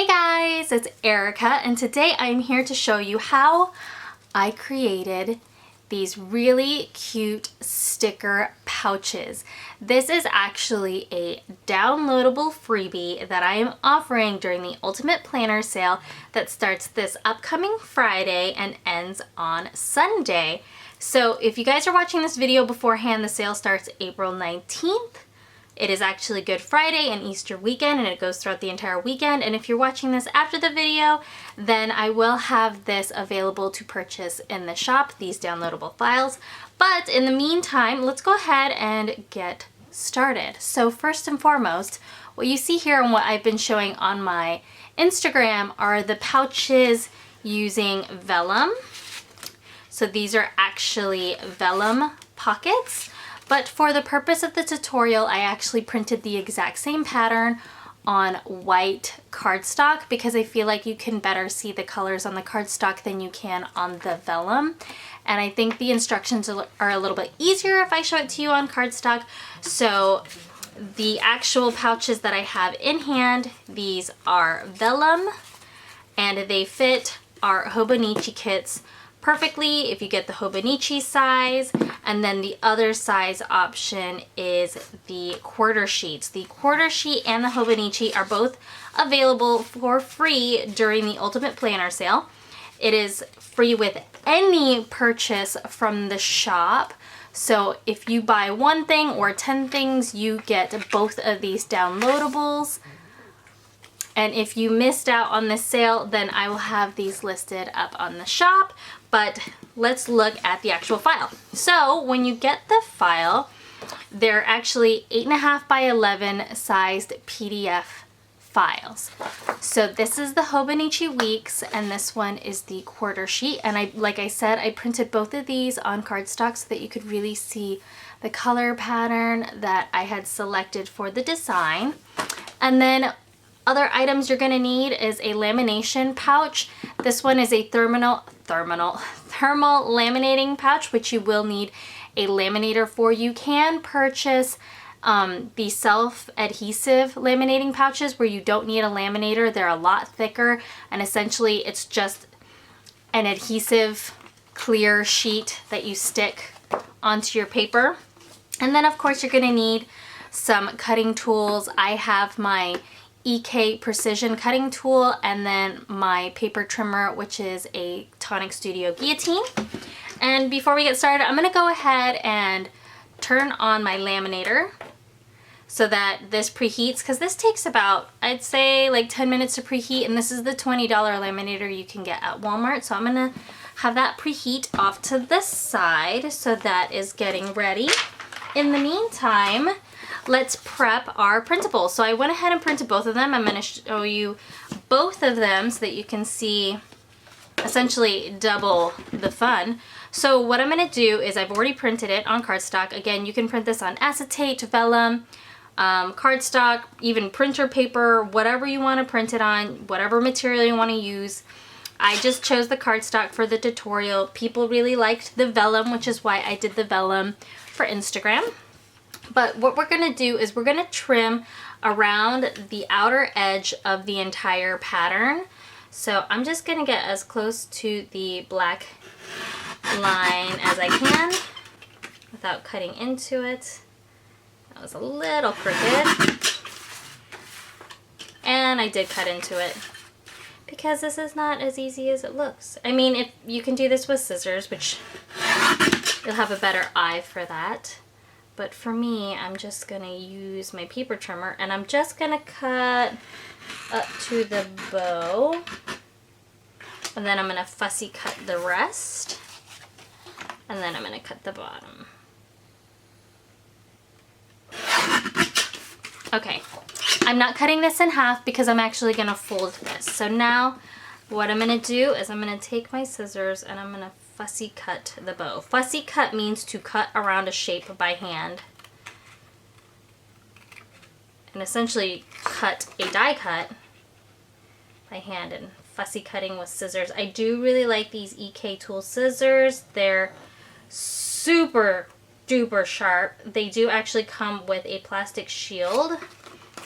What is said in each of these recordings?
Hey guys, it's Erica, and today I'm here to show you how I created these really cute sticker pouches. This is actually a downloadable freebie that I am offering during the Ultimate Planner sale that starts this upcoming Friday and ends on Sunday. So if you guys are watching this video beforehand, the sale starts April 19th. It is actually Good Friday and Easter weekend, and it goes throughout the entire weekend. And if you're watching this after the video, then I will have this available to purchase in the shop, these downloadable files. But in the meantime, let's go ahead and get started. So first and foremost, what you see here and what I've been showing on my Instagram are the pouches using vellum. So these are actually vellum pockets. But for the purpose of the tutorial, I actually printed the exact same pattern on white cardstock because I feel like you can better see the colors on the cardstock than you can on the vellum. And I think the instructions are a little bit easier if I show it to you on cardstock. So the actual pouches that I have in hand, these are vellum, and they fit our Hobonichi kits perfectly if you get the Hobonichi size. And then the other size option is the quarter sheets. The quarter sheet and the Hobonichi are both available for free during the Ultimate Planner sale. It is free with any purchase from the shop. So if you buy one thing or 10 things, you get both of these downloadables. And if you missed out on this sale, then I will have these listed up on the shop. But let's look at the actual file. So when you get the file, they're actually 8.5 by 11 sized PDF files. So this is the Hobonichi Weeks, and this one is the quarter sheet. And like I said, I printed both of these on cardstock so that you could really see the color pattern that I had selected for the design. And then other items you're going to need is a lamination pouch. This one is a thermal laminating pouch, which you will need a laminator for. You can purchase the self-adhesive laminating pouches where you don't need a laminator. They're a lot thicker, and essentially it's just an adhesive clear sheet that you stick onto your paper. And then of course you're going to need some cutting tools. I have my EK precision cutting tool and then my paper trimmer, which is a Tonic Studio guillotine. And before we get started, I'm going to go ahead and turn on my laminator so that this preheats, because this takes about, I'd say, like 10 minutes to preheat, and this is the $20 laminator you can get at Walmart. So I'm going to have that preheat off to the side, so that is getting ready. In the meantime, let's prep our printables. So I went ahead and printed both of them. I'm going to show you both of them so that you can see essentially double the fun. So what I'm going to do is I've already printed it on cardstock. Again, you can print this on acetate, vellum, cardstock, even printer paper, whatever you want to print it on, whatever material you want to use. I just chose the cardstock for the tutorial. People really liked the vellum, which is why I did the vellum for Instagram. But what we're going to do is we're going to trim around the outer edge of the entire pattern. So I'm just going to get as close to the black line as I can without cutting into it. That was a little crooked. And I did cut into it because this is not as easy as it looks. I mean, if you can do this with scissors, which you'll have a better eye for that. But for me, I'm just going to use my paper trimmer, and I'm just going to cut up to the bow. And then I'm going to fussy cut the rest. And then I'm going to cut the bottom. Okay, I'm not cutting this in half because I'm actually going to fold this. So now what I'm going to do is I'm going to take my scissors and I'm going to fussy cut the bow. Fussy cut means to cut around a shape by hand and essentially cut a die cut by hand, and fussy cutting with scissors. I do really like these EK tool scissors. They're super duper sharp. They do actually come with a plastic shield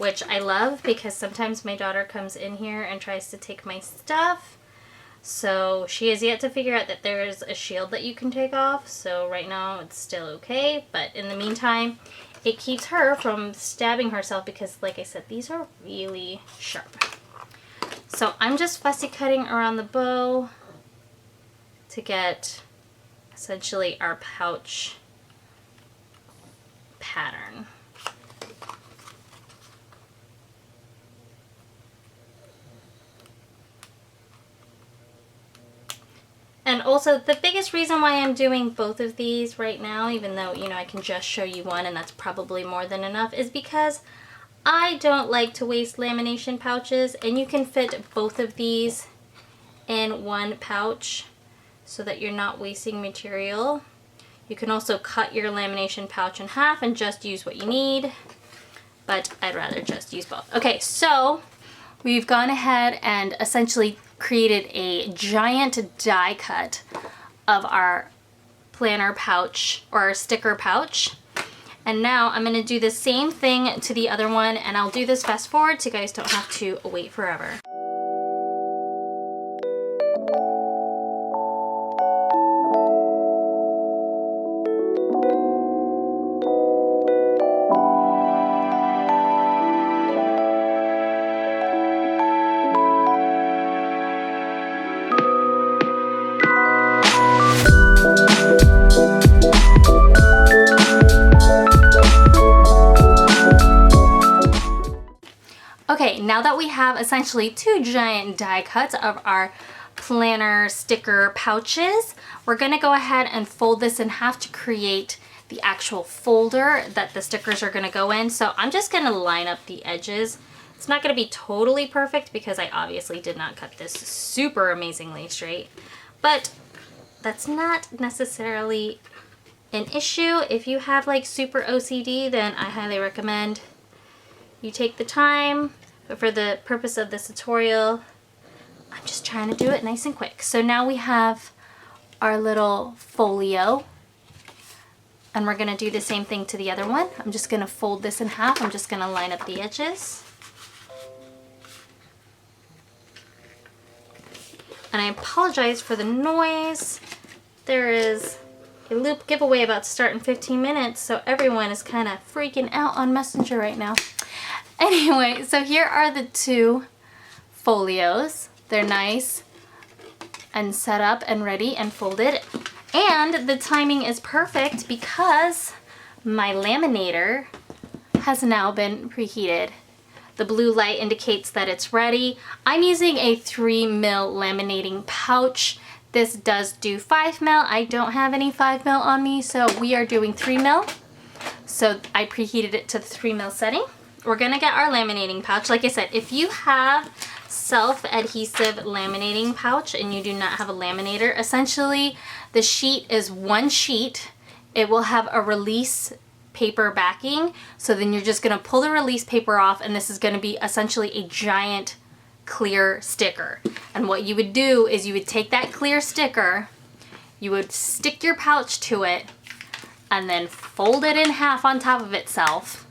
which I love because sometimes my daughter comes in here and tries to take my stuff. So she has yet to figure out that there's a shield that you can take off. So right now it's still okay. But in the meantime, it keeps her from stabbing herself because, like I said, these are really sharp. So I'm just fussy cutting around the bow to get essentially our pouch pattern. And also, the biggest reason why I'm doing both of these right now, even though, you know, I can just show you one and that's probably more than enough, is because I don't like to waste lamination pouches, and you can fit both of these in one pouch so that you're not wasting material. You can also cut your lamination pouch in half and just use what you need, but I'd rather just use both. Okay, so we've gone ahead and essentially created a giant die cut of our planner pouch or our sticker pouch. And now I'm going to do the same thing to the other one, and I'll do this fast forward so you guys don't have to wait forever. Okay, now that we have essentially two giant die cuts of our planner sticker pouches, we're going to go ahead and fold this in half to create the actual folder that the stickers are going to go in. So I'm just going to line up the edges. It's not going to be totally perfect because I obviously did not cut this super amazingly straight, but that's not necessarily an issue. If you have like super OCD, then I highly recommend you take the time. But for the purpose of this tutorial, I'm just trying to do it nice and quick. So now we have our little folio, and we're going to do the same thing to the other one. I'm just going to fold this in half. I'm just going to line up the edges. And I apologize for the noise. There is a loop giveaway about to start in 15 minutes, so everyone is kind of freaking out on Messenger right now. Anyway, so here are the two folios. They're nice and set up and ready and folded. And the timing is perfect because my laminator has now been preheated. The blue light indicates that it's ready. I'm using a 3mm laminating pouch. This does do 5mm. I don't have any 5mm on me, so we are doing 3mm. So I preheated it to the 3mm setting. We're gonna get our laminating pouch. Like I said, if you have self-adhesive laminating pouch and you do not have a laminator, essentially the sheet is one sheet. It will have a release paper backing. So then you're just gonna pull the release paper off, and this is gonna be essentially a giant clear sticker. And what you would do is you would take that clear sticker, you would stick your pouch to it, and then fold it in half on top of itself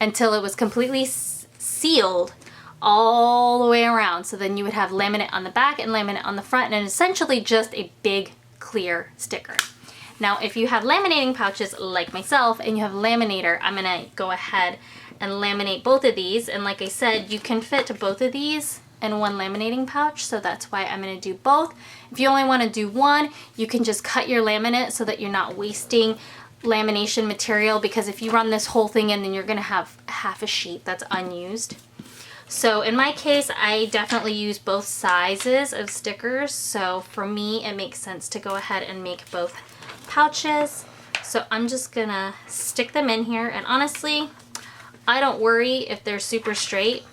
until it was completely sealed all the way around. So then you would have laminate on the back and laminate on the front, and essentially just a big clear sticker. Now, if you have laminating pouches like myself and you have a laminator, I'm gonna go ahead and laminate both of these. And like I said, you can fit both of these in one laminating pouch, so that's why I'm gonna do both. If you only wanna do one, you can just cut your laminate so that you're not wasting lamination material, because if you run this whole thing in, then you're gonna have half a sheet that's unused. So in my case, I definitely use both sizes of stickers. So for me, it makes sense to go ahead and make both pouches. So I'm just gonna stick them in here, and honestly, I don't worry if they're super straight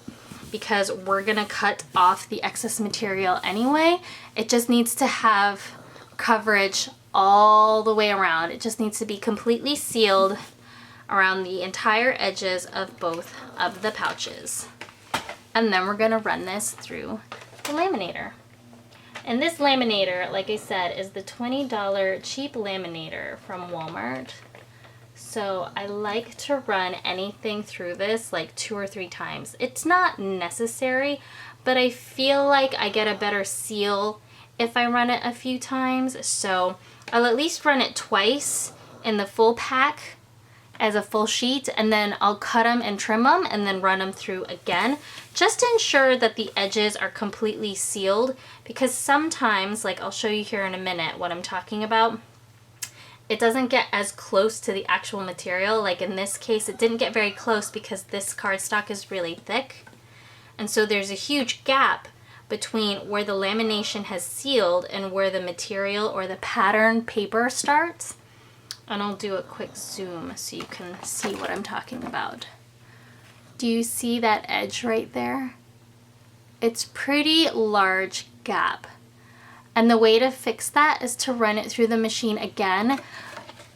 because we're gonna cut off the excess material anyway. It just needs to have coverage all the way around. It just needs to be completely sealed around the entire edges of both of the pouches. And then we're gonna run this through the laminator. And this laminator, like I said, is the $20 cheap laminator from Walmart. So I like to run anything through this like 2 or 3 times. It's not necessary, but I feel like I get a better seal if I run it a few times. So I'll at least run it twice in the full pack as a full sheet, and then I'll cut them and trim them and then run them through again, just to ensure that the edges are completely sealed, because sometimes, like I'll show you here in a minute what I'm talking about, it doesn't get as close to the actual material. Like in this case, it didn't get very close because this cardstock is really thick. And so there's a huge gap between where the lamination has sealed and where the material or the pattern paper starts. And I'll do a quick zoom so you can see what I'm talking about. Do you see that edge right there? It's pretty large gap. And the way to fix that is to run it through the machine again,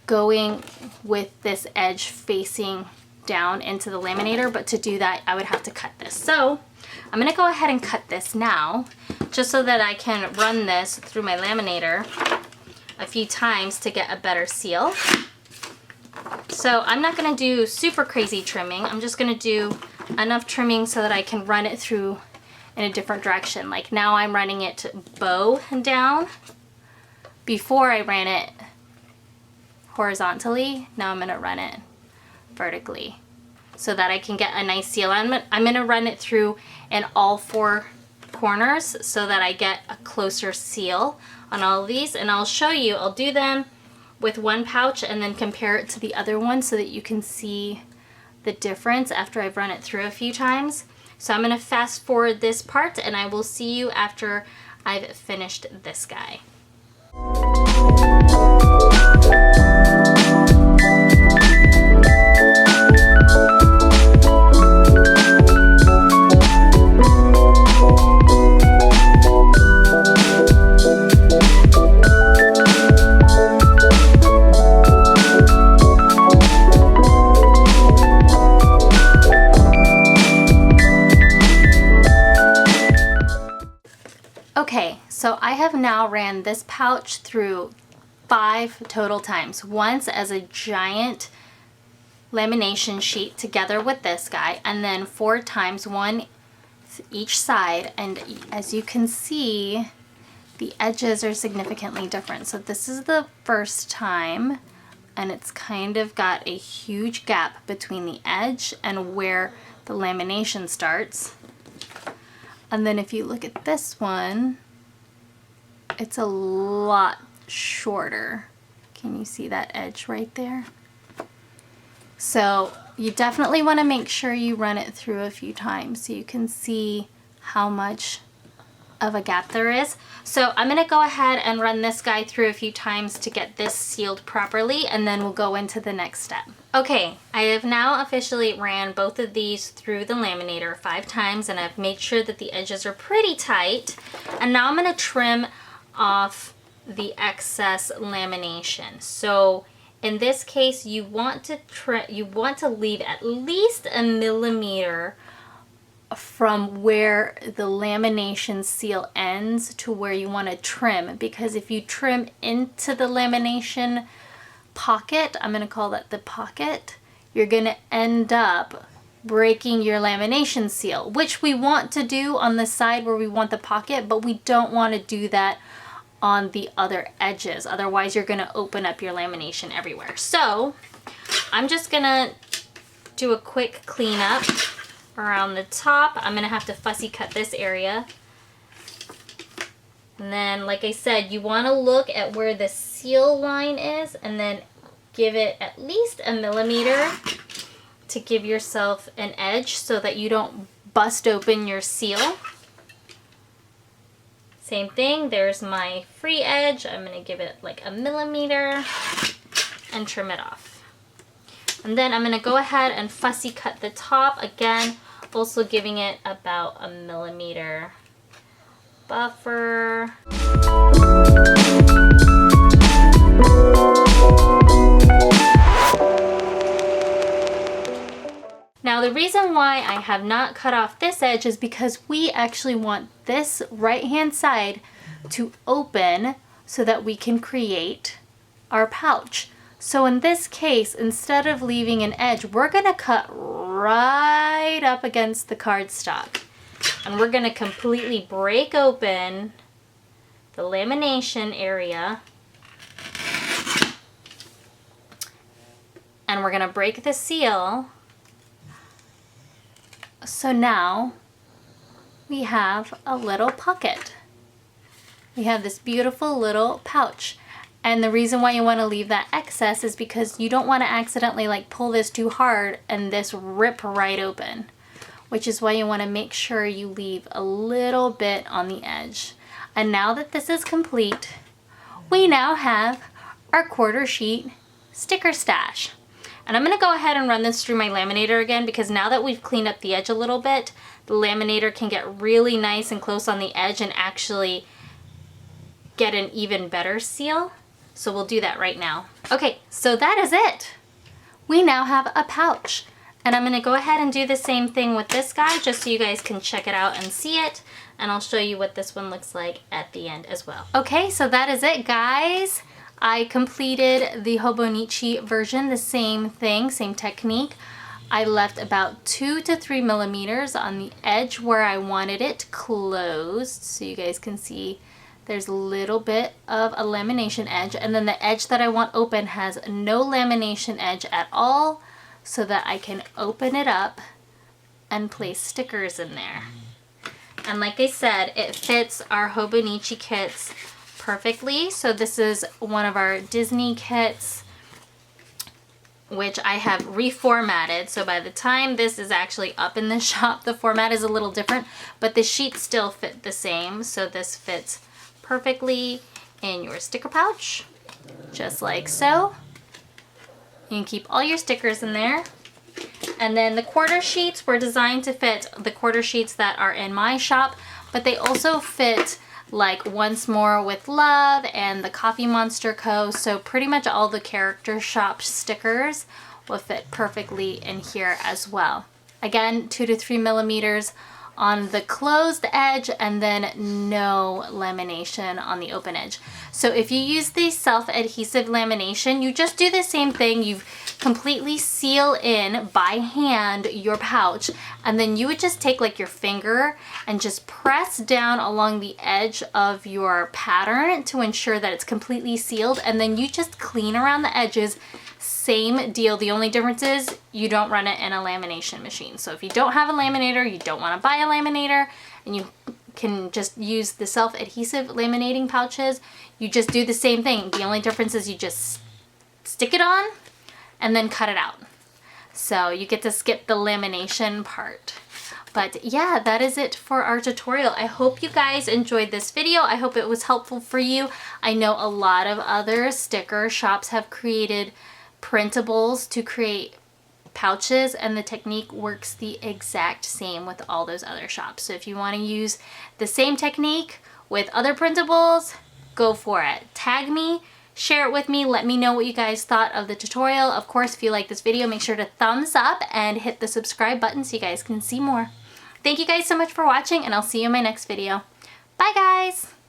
going with this edge facing down into the laminator. But to do that, I would have to cut this. So I'm gonna go ahead and cut this now, just so that I can run this through my laminator a few times to get a better seal. So I'm not gonna do super crazy trimming. I'm just gonna do enough trimming so that I can run it through in a different direction. Like now I'm running it bow down. Before I ran it horizontally, now I'm gonna run it vertically so that I can get a nice seal. I'm gonna run it through in all 4 corners so that I get a closer seal on all of these, and I'll show you, I'll do them with one pouch and then compare it to the other one so that you can see the difference after I've run it through a few times. So I'm gonna fast forward this part and I will see you after I've finished this guy. Okay, so I have now ran this pouch through 5 total times. Once as a giant lamination sheet together with this guy, and then 4 times, one each side. And as you can see, the edges are significantly different. So this is the first time, and it's kind of got a huge gap between the edge and where the lamination starts. And then if you look at this one, it's a lot shorter. Can you see that edge right there? So you definitely want to make sure you run it through a few times so you can see how much of a gap there is. So I'm gonna go ahead and run this guy through a few times to get this sealed properly, and then we'll go into the next step. Okay, I have now officially ran both of these through the laminator 5 times, and I've made sure that the edges are pretty tight. And now I'm gonna trim off the excess lamination. So in this case, you want to leave at least a millimeter from where the lamination seal ends to where you want to trim, because if you trim into the lamination pocket, I'm going to call that the pocket, you're going to end up breaking your lamination seal, which we want to do on the side where we want the pocket, but we don't want to do that on the other edges. Otherwise, you're going to open up your lamination everywhere. So I'm just going to do a quick cleanup around the top. I'm going to have to fussy cut this area. And then, like I said, you want to look at where the seal line is and then give it at least a millimeter to give yourself an edge so that you don't bust open your seal. Same thing, there's my free edge. I'm going to give it like a millimeter and trim it off. And then I'm going to go ahead and fussy cut the top again, also giving it about a millimeter buffer. Now the reason why I have not cut off this edge is because we actually want this right hand side to open so that we can create our pouch. So in this case, instead of leaving an edge, we're gonna cut right up against the cardstock. And we're gonna completely break open the lamination area. And we're gonna break the seal. So now we have a little pocket. We have this beautiful little pouch. And the reason why you want to leave that excess is because you don't want to accidentally like pull this too hard and this rip right open, which is why you want to make sure you leave a little bit on the edge. And now that this is complete, we now have our quarter sheet sticker stash. And I'm going to go ahead and run this through my laminator again, because now that we've cleaned up the edge a little bit, the laminator can get really nice and close on the edge and actually get an even better seal. So we'll do that right now. Okay, so that is it. We now have a pouch. And I'm gonna go ahead and do the same thing with this guy just so you guys can check it out and see it. And I'll show you what this one looks like at the end as well. Okay, so that is it, guys. I completed the Hobonichi version, the same thing, same technique. I left about 2 to 3 millimeters on the edge where I wanted it closed, so you guys can see there's a little bit of a lamination edge, and then the edge that I want open has no lamination edge at all, so that I can open it up and place stickers in there. And like I said, it fits our Hobonichi kits perfectly. So this is one of our Disney kits, which I have reformatted. So by the time this is actually up in the shop, the format is a little different, but the sheets still fit the same. So this fits perfectly in your sticker pouch, just like so. You can keep all your stickers in there. And then the quarter sheets were designed to fit the quarter sheets that are in my shop, but they also fit like Once More with Love and the Coffee Monster Co. So pretty much all the character shop stickers will fit perfectly in here as well. Again, 2 to 3 millimeters on the closed edge, and then no lamination on the open edge. So if you use the self-adhesive lamination, you just do the same thing. You completely seal in by hand your pouch, and then you would just take like your finger and just press down along the edge of your pattern to ensure that it's completely sealed, and then you just clean around the edges. Same deal. The only difference is you don't run it in a lamination machine. So if you don't have a laminator, you don't want to buy a laminator, and you can just use the self-adhesive laminating pouches, you just do the same thing. The only difference is you just stick it on and then cut it out. So you get to skip the lamination part. But yeah, that is it for our tutorial. I hope you guys enjoyed this video. I hope it was helpful for you. I know a lot of other sticker shops have created printables to create pouches, and the technique works the exact same with all those other shops. So if you want to use the same technique with other printables, go for it. Tag me, share it with me, let me know what you guys thought of the tutorial. Of course, if you like this video, make sure to thumbs up and hit the subscribe button so you guys can see more. Thank you guys so much for watching, and I'll see you in my next video. Bye guys!